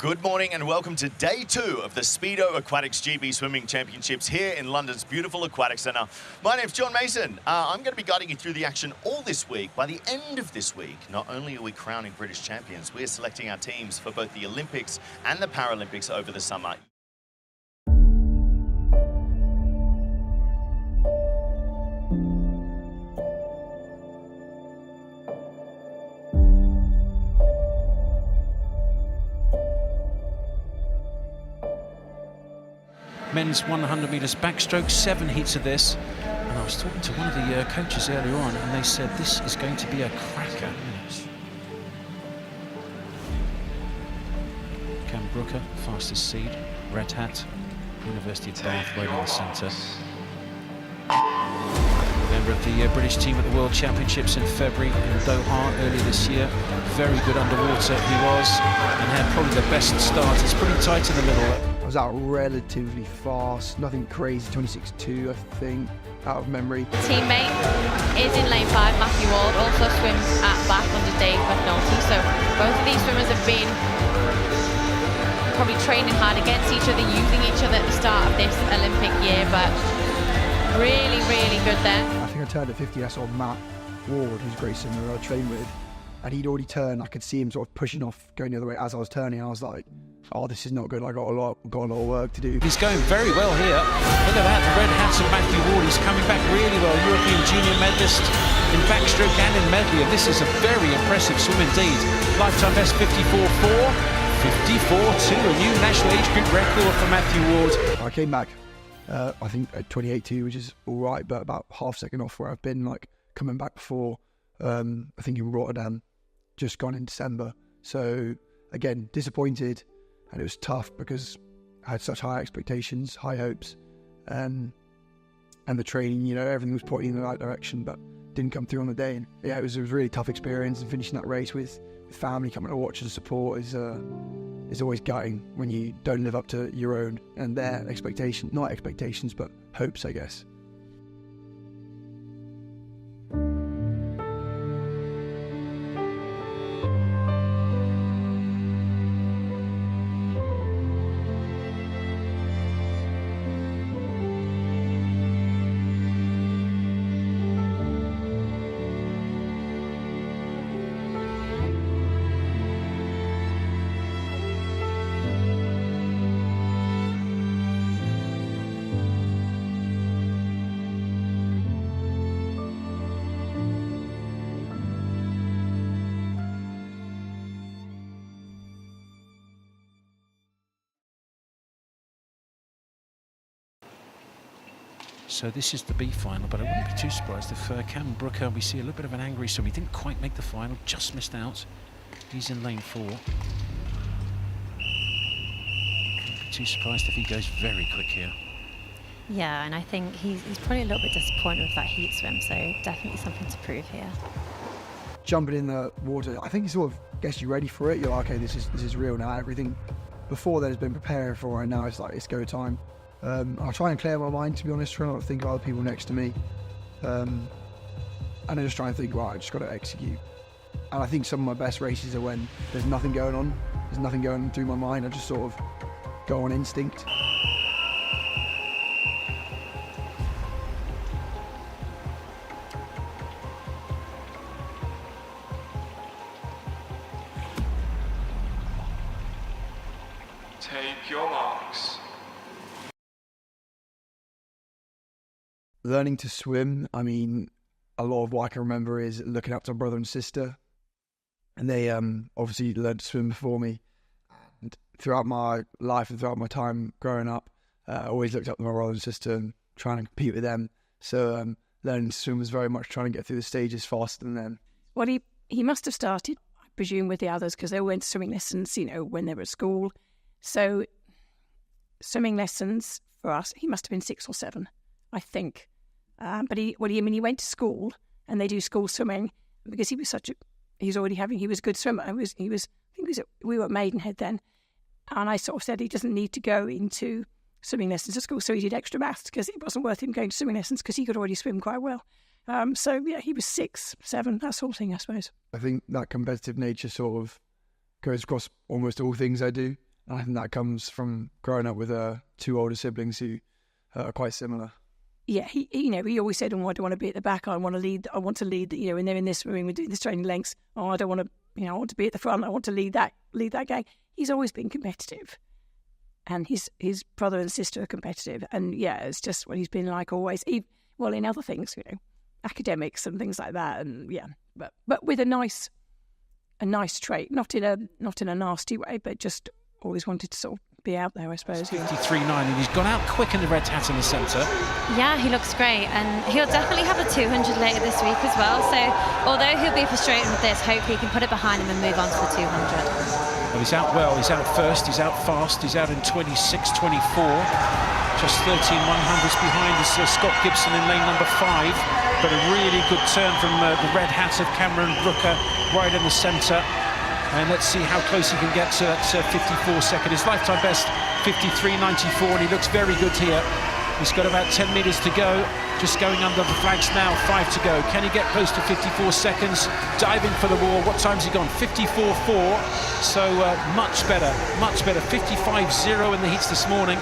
Good morning and welcome to day 2 of the Speedo Aquatics GB Swimming Championships here in London's beautiful Aquatic Centre. My name's John Mason. I'm going to be guiding you through the action all this week. By the end of this week, not only are we crowning British champions, we're selecting our teams for both the Olympics and the Paralympics over the summer. Men's 100 metres backstroke, 7 heats of this. And I was talking to one of the coaches earlier on, and they said this is going to be a cracker. Cam Brooker, fastest seed, red hat, University of Bath, right in the centre. Member of the British team at the World Championships in February in Doha earlier this year. Very good underwater he was, and had probably the best start. It's pretty tight in the middle. I was out relatively fast, nothing crazy, 26.2 I think, out of memory. Teammate is in lane 5, Matthew Ward, also swims at Bath under Dave McNulty, so both of these swimmers have been probably training hard against each other, using each other at the start of this Olympic year, but really, really good there. I think I turned at 50, I saw Matt Ward, who's a great swimmer I trained with, and he'd already turned. I could see him sort of pushing off, going the other way as I was turning. I was like, oh, this is not good. I got a lot of work to do. He's going very well here. Look at that, the red hats of Matthew Ward. He's coming back really well. European junior medalist in backstroke and in medley. And this is a very impressive swim indeed. Lifetime best 54.4, 54.2, a new national age group record for Matthew Ward. I came back, I think at 28.2, which is all right, but about half second off where I've been, like coming back before. I think in Rotterdam, just gone in December. So again, disappointed. And it was tough because I had such high expectations, high hopes, and the training, you know, everything was pointing in the right direction, but didn't come through on the day. And yeah, it was a really tough experience, and finishing that race with family coming to watch and support is always gutting when you don't live up to your own and their expectations, not expectations, but hopes, I guess. So this is the B final, but I wouldn't be too surprised if Cam Brooker, we see a little bit of an angry swim. He didn't quite make the final, just missed out. He's in lane 4. Wouldn't be too surprised if he goes very quick here. Yeah, and I think he's probably a little bit disappointed with that heat swim, so definitely something to prove here. Jumping in the water, I think it sort of gets you ready for it. You're like, okay, this is real now. Everything before that has been prepared for, and now it's like, it's go time. I'll try and clear my mind, to be honest, try not to think of other people next to me. And I just try and think, right, I just got to execute. And I think some of my best races are when there's nothing going on. There's nothing going through my mind. I just sort of go on instinct. Take your marks. Learning to swim, I mean, a lot of what I can remember is looking up to my brother and sister. And they obviously learned to swim before me. And throughout my life and throughout my time growing up, I always looked up to my brother and sister and trying to compete with them. So learning to swim was very much trying to get through the stages faster than them. Well, he must have started, I presume, with the others because they went to swimming lessons, you know, when they were at school. So swimming lessons for us, he must have been 6 or 7, I think. But he went to school and they do school swimming because he was he was a good swimmer. We were at Maidenhead then, and I sort of said he doesn't need to go into swimming lessons at school, so he did extra maths because it wasn't worth him going to swimming lessons because he could already swim quite well. So yeah, he was 6, 7, that sort of thing, I suppose. I think that competitive nature sort of goes across almost all things I do. And I think that comes from growing up with two older siblings who are quite similar. Yeah, he always said, "Oh, I don't want to be at the back. I want to lead. I want to lead. When they're in this room, we're doing this training lengths. Oh, I don't want to. I want to be at the front. I want to lead that gang." He's always been competitive, and his brother and sister are competitive. And yeah, it's just what he's been like always. In other things, academics and things like that. And yeah, but with a nice trait, not in a nasty way, but just always wanted to sort of be out there, I suppose. 53.9, and he's gone out quick in the red hat in the centre. Yeah, he looks great, and he'll definitely have a 200 later this week as well. So although he'll be frustrated with this, hopefully he can put it behind him and move on to the 200. Well, he's out well, he's out first, he's out fast, he's out in 26.24. Just 13 100s behind is Scott Gibson in lane number 5. But a really good turn from the red hat of Cameron Brooker right in the centre. And let's see how close he can get to that 54 second. His lifetime best, 53.94, and he looks very good here. He's got about 10 metres to go, just going under the flags now, 5 to go. Can he get close to 54 seconds? Diving for the wall. What time's he gone? 54.4, so much better. 55.0 in the heats this morning,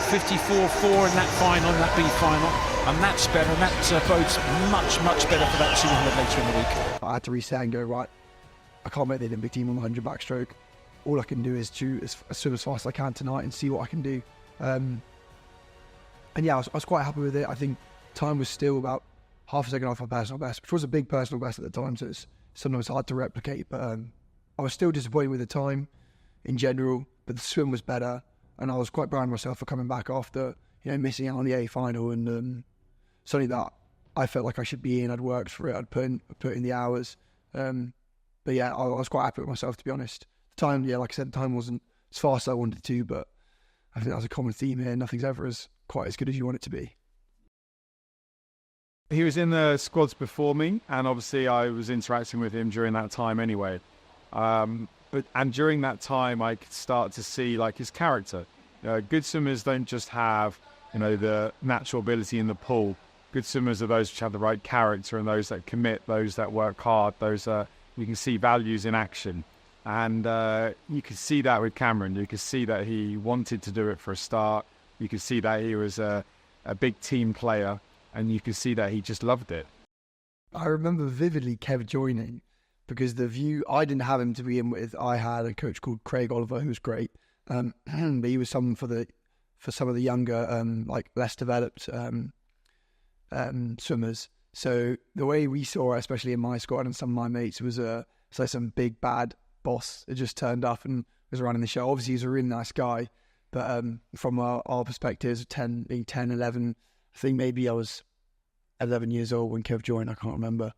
54.4 in that final, in that B final. And that's better, and that bodes much better for that 200 later in the week. I had to reset and go, right, I can't make the Olympic team on the 100 backstroke. All I can do is shoot as soon as fast as I can tonight and see what I can do. And yeah, I was quite happy with it. I think time was still about half a second off my personal best, which was a big personal best at the time, so it's sometimes hard to replicate. But I was still disappointed with the time in general, but the swim was better, and I was quite proud of myself for coming back after missing out on the A final, and something that I felt like I should be in. I'd worked for it, I'd put in the hours. But yeah, I was quite happy with myself, to be honest. The time, yeah, like I said, the time wasn't as fast as I wanted to, but I think that's a common theme here. Nothing's ever quite as good as you want it to be. He was in the squads before me, and obviously I was interacting with him during that time anyway. And during that time, I could start to see his character. Good swimmers don't just have the natural ability in the pool. Good swimmers are those which have the right character, and those that commit, those that work hard, those you can see values in action. And you could see that with Cameron. You could see that he wanted to do it for a start. You could see that he was a big team player, and you could see that he just loved it. I remember vividly Kev joining, because the view, I didn't have him to begin with. I had a coach called Craig Oliver, who was great, but he was someone for some of the younger, less developed swimmers. So the way we saw it, especially in my squad and some of my mates, was some big bad boss that just turned up and was running the show. Obviously, he's a really nice guy, but from our perspectives, 10, 11, I think maybe I was 11 years old when Kev joined. I can't remember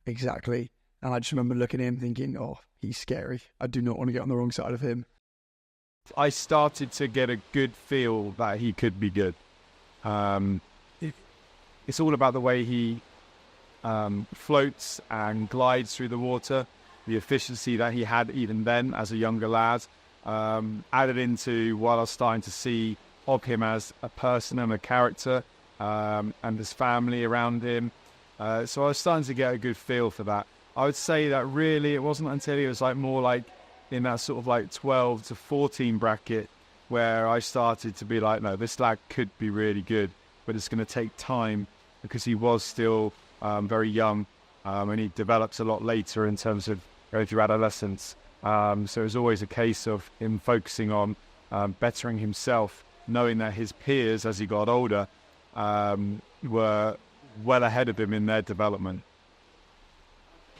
exactly. And I just remember looking at him thinking, oh, he's scary. I do not want to get on the wrong side of him. I started to get a good feel that he could be good. It's all about the way he floats and glides through the water, the efficiency that he had even then as a younger lad, added into what I was starting to see of him as a person and a character, and his family around him. So I was starting to get a good feel for that. I would say that really it wasn't until he was more in that sort of 12 to 14 bracket where I started to be no, this lad could be really good, but it's going to take time, because he was still very young, and he developed a lot later in terms of going through adolescence. So it was always a case of him focusing on bettering himself, knowing that his peers, as he got older, were well ahead of him in their development.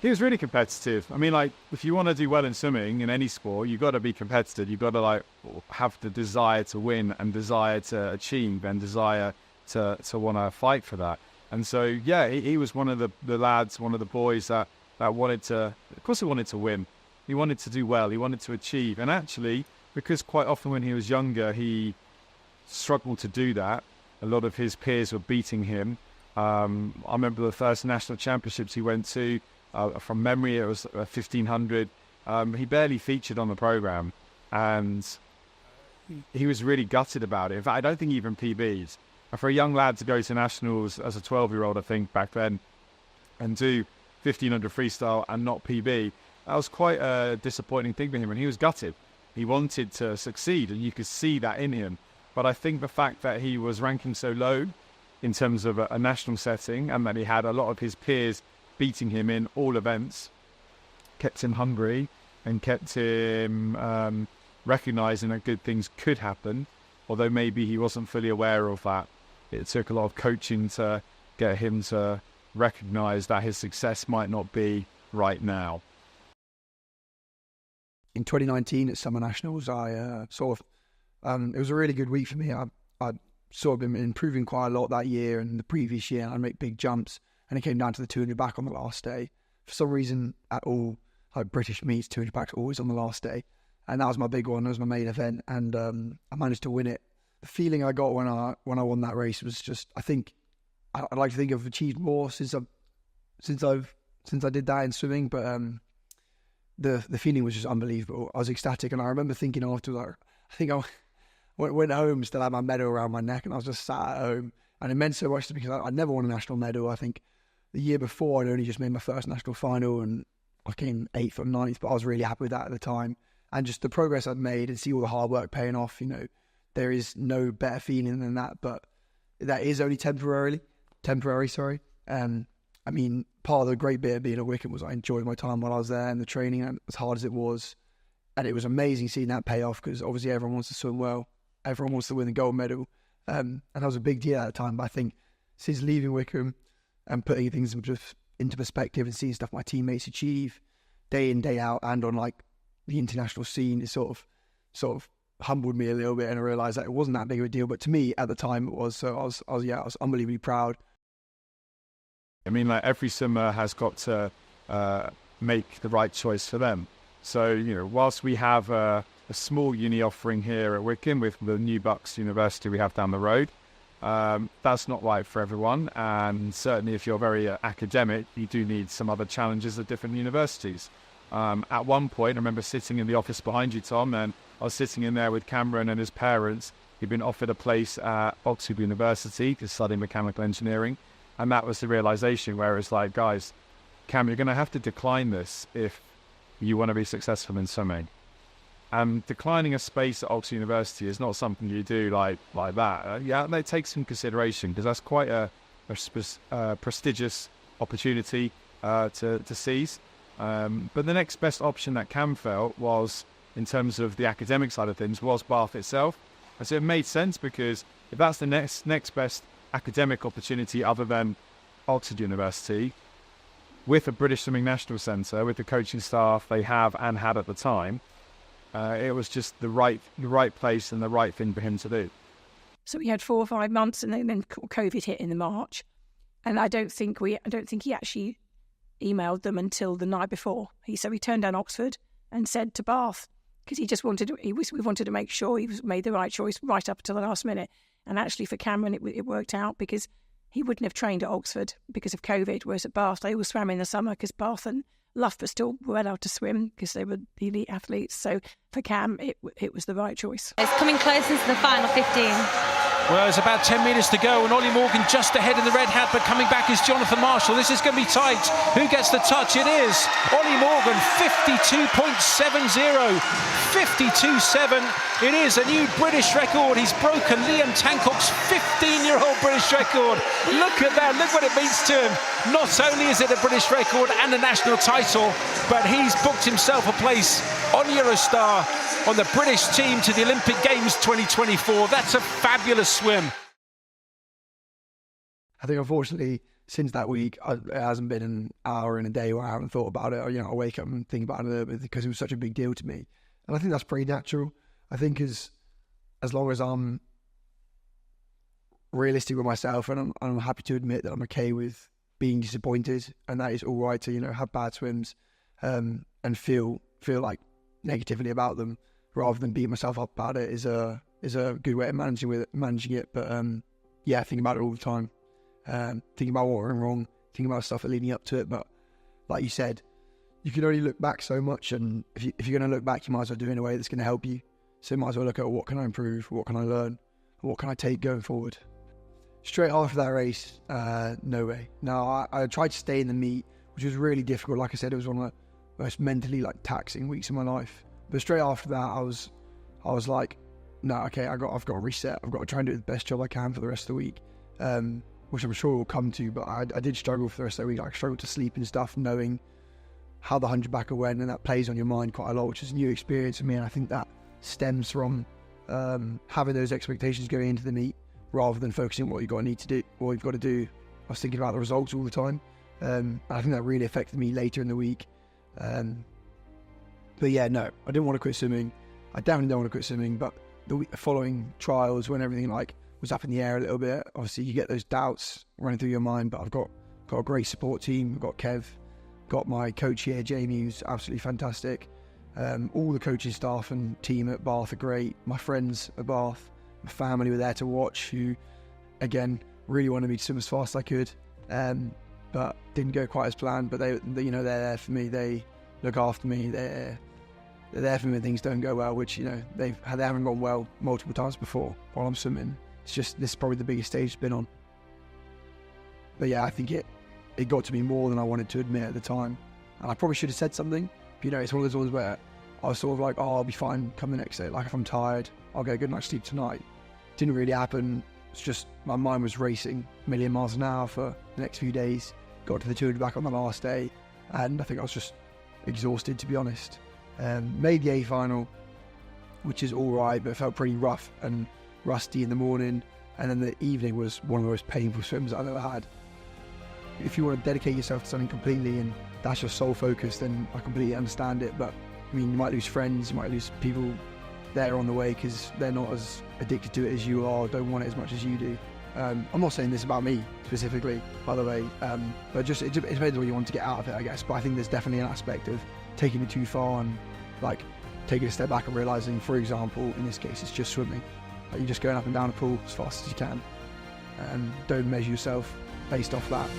He was really competitive. I mean, if you want to do well in swimming, in any sport, you've got to be competitive. You've got to have the desire to win, and desire to achieve, and desire to want to fight for that. And so, yeah, he was one of the lads, one of the boys that wanted to, of course he wanted to win. He wanted to do well. He wanted to achieve. And actually, because quite often when he was younger, he struggled to do that. A lot of his peers were beating him. I remember the first national championships he went to, from memory, it was 1500. He barely featured on the program, and he was really gutted about it. In fact, I don't think he even PB'd. For a young lad to go to nationals as a 12-year-old, I think, back then, and do 1500 freestyle and not PB, that was quite a disappointing thing for him, and he was gutted. He wanted to succeed, and you could see that in him. But I think the fact that he was ranking so low in terms of a national setting, and that he had a lot of his peers beating him in all events, kept him hungry and kept him recognising that good things could happen, although maybe he wasn't fully aware of that. It took a lot of coaching to get him to recognise that his success might not be right now. In 2019 at Summer Nationals, I it was a really good week for me. I sort of been improving quite a lot that year and the previous year. I'd make big jumps, and it came down to the 200 back on the last day. For some reason, at all like British meets, 200 backs always on the last day, and that was my big one. That was my main event, and I managed to win it. The feeling I got when I won that race was just, I think I'd like to think I've achieved more since I did that in swimming, but the feeling was just unbelievable. I was ecstatic, and I remember thinking afterwards, I think I went home, still had my medal around my neck, and I was just sat at home, and it meant so much to me because I'd never won a national medal. I think the year before I'd only just made my first national final, and I came 8th or 9th, but I was really happy with that at the time, and just the progress I'd made and see all the hard work paying off. There is no better feeling than that, but that is only temporary. I mean, part of the great bit of being at Wycombe was I enjoyed my time while I was there and the training, and as hard as it was. And it was amazing seeing that pay off because obviously everyone wants to swim well. Everyone wants to win the gold medal. And that was a big deal at the time. But I think since leaving Wycombe and putting things into perspective and seeing stuff my teammates achieve day in, day out, and on like the international scene, it sort of humbled me a little bit, and I realised that it wasn't that big of a deal. But to me at the time it was. So I was unbelievably proud. I mean, like every swimmer has got to make the right choice for them. So, whilst we have a small uni offering here at Wycombe with the New Bucks University we have down the road, that's not right for everyone. And certainly if you're very academic, you do need some other challenges at different universities. At one point, I remember sitting in the office behind you, Tom, and I was sitting in there with Cameron and his parents. He'd been offered a place at Oxford University to study mechanical engineering. And that was the realization where it's like, guys, Cam, you're going to have to decline this if you want to be successful in swimming. And declining a space at Oxford University is not something you do like that. Yeah, that takes some consideration because that's quite a prestigious opportunity to seize. But the next best option that Cam felt was, in terms of the academic side of things, was Bath itself. And so it made sense because if that's the next best academic opportunity other than Oxford University, with a British Swimming National Centre, with the coaching staff they have and had at the time, it was just the right place and the right thing for him to do. So we had 4 or 5 months, and then COVID hit in the March, and I don't think he actually emailed them until the night before. He turned down Oxford and said to Bath because we wanted to make sure he made the right choice right up until the last minute. And actually for Cameron, it worked out because he wouldn't have trained at Oxford because of COVID, whereas at Bath, they all swam in the summer because Bath and Loughborough still were allowed to swim because they were the elite athletes. So for Cam, it was the right choice. It's coming closer to the final 15. Well, there's about 10 metres to go, and Ollie Morgan just ahead in the red hat, but coming back is Jonathan Marshall. This is going to be tight. Who gets the touch? It is Ollie Morgan, 52.70. 52.7. It is a new British record. He's broken Liam Tancock's 15-year-old British record. Look at that. Look what it means to him. Not only is it a British record and a national title, but he's booked himself a place on Eurostar on the British team to the Olympic Games 2024. That's a fabulous swim. I think unfortunately since that week it hasn't been an hour in a day where I haven't thought about it. I wake up and think about it a little bit because it was such a big deal to me, and I think that's pretty natural. I think as long as I'm realistic with myself and I'm happy to admit that I'm okay with being disappointed, and that is all right to have bad swims and feel like negatively about them rather than beat myself up about it is a good way of managing it. But I think about it all the time, thinking about what went wrong, thinking about stuff leading up to it. But like you said, you can only look back so much, and if you're going to look back, you might as well do it in a way that's going to help you. So you might as well look at what can I improve, what can I learn, what can I take going forward. Straight after that race, no way. No, I tried to stay in the meet, which was really difficult. Like I said, it was one of the most mentally taxing weeks of my life. But straight after that, I was like, no, okay, I've got to reset. I've got to try and do the best job I can for the rest of the week, which I'm sure we'll come to. But I did struggle for the rest of the week. I struggled to sleep and stuff, knowing how the 100 backer went, and that plays on your mind quite a lot, which is a new experience for me. And I think that stems from having those expectations going into the meet, rather than focusing on what you've got to do. I was thinking about the results all the time. I think that really affected me later in the week. But yeah, no, I didn't want to quit swimming. I definitely don't want to quit swimming. But the week following trials, when everything was up in the air a little bit, obviously you get those doubts running through your mind. But I've got a great support team. I've got Kev, got my coach here, Jamie, who's absolutely fantastic. All the coaching staff and team at Bath are great. My friends at Bath, my family were there to watch, who, again, really wanted me to swim as fast as I could, but didn't go quite as planned. But they're there for me. They look after me. They're there for me when things don't go well, which they haven't gone well multiple times before while I'm swimming. It's just, this is probably the biggest stage it's been on. But yeah, I think it got to me more than I wanted to admit at the time, and I probably should have said something. It's one of those ones where I was sort of like, oh, I'll be fine come the next day. Like, if I'm tired, I'll get a good night's sleep tonight. Didn't really happen. It's just my mind was racing a million miles an hour for the next few days. Got to the 200 back on the last day, and I think I was just exhausted, to be honest. Made the A final, which is all right, but it felt pretty rough and rusty in the morning. And then the evening was one of the most painful swims I've ever had. If you want to dedicate yourself to something completely and that's your sole focus, then I completely understand it. But I mean, you might lose friends, you might lose people there on the way because they're not as addicted to it as you are, don't want it as much as you do. I'm not saying this about me specifically, by the way, but just it depends what you want to get out of it, I guess. But I think there's definitely an aspect of taking it too far and like taking a step back and realising, for example, in this case, it's just swimming. Like, you're just going up and down a pool as fast as you can, and don't measure yourself based off that.